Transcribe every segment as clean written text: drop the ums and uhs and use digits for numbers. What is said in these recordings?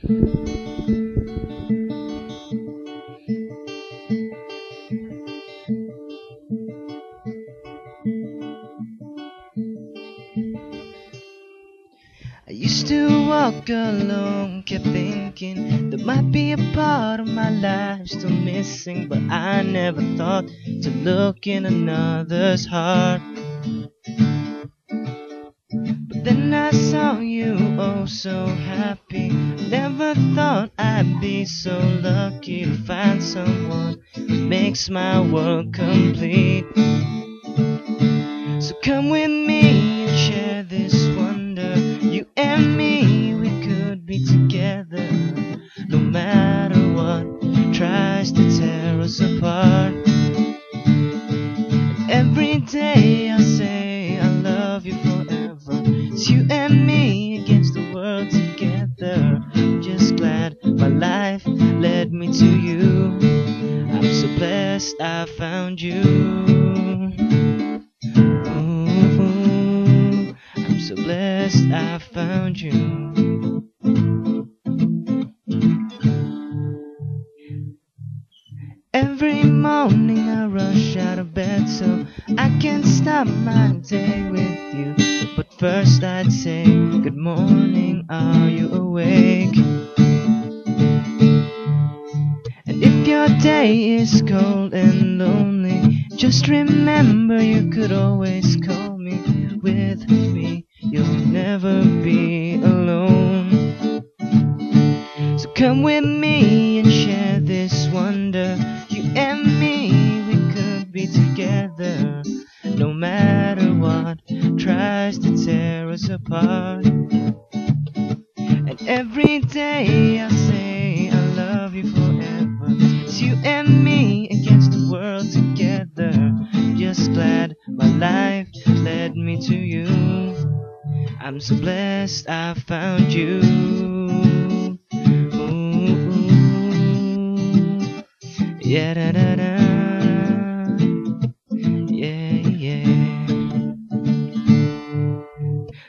I used to walk alone, kept thinking there might be a part of my life still missing, but I never thought to look in another's heart. But then I saw you, oh so happy. Never thought I'd be so lucky to find someone who makes my world complete. So come with me and share this wonder. You and me, we could be together, no matter what tries to tear us apart. And every day I say I love you forever. It's you and me against the world together. I'm just glad my life led me to you. I'm so blessed I found you. I'm so blessed I found you. Every morning I rush out of bed so I can start my day with you. But first I'd say, good morning, are you awake? And if your day is cold and lonely, just remember you could always call me. With me, you'll never be alone. So come with me and share this wonder. You and me, we could be together, no matter what tries to tear us apart. And every day I say I love you forever. It's you and me against the world together. Just glad my life led me to you. I'm so blessed I found you. Yeah, da da da. Yeah, yeah.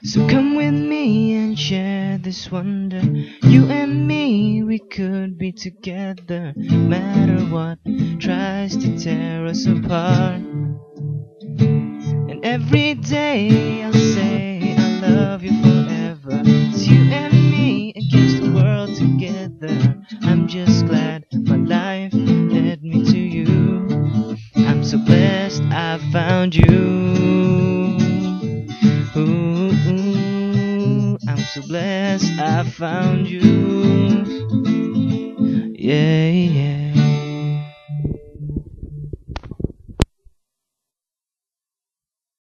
So come with me and share this wonder. You and me, we could be together, no matter what tries to tear us apart. And every day I'll say I love you forever. It's you and me against the world together. I'm just glad my life led me to you. I'm so blessed I found you. I'm so blessed I found you.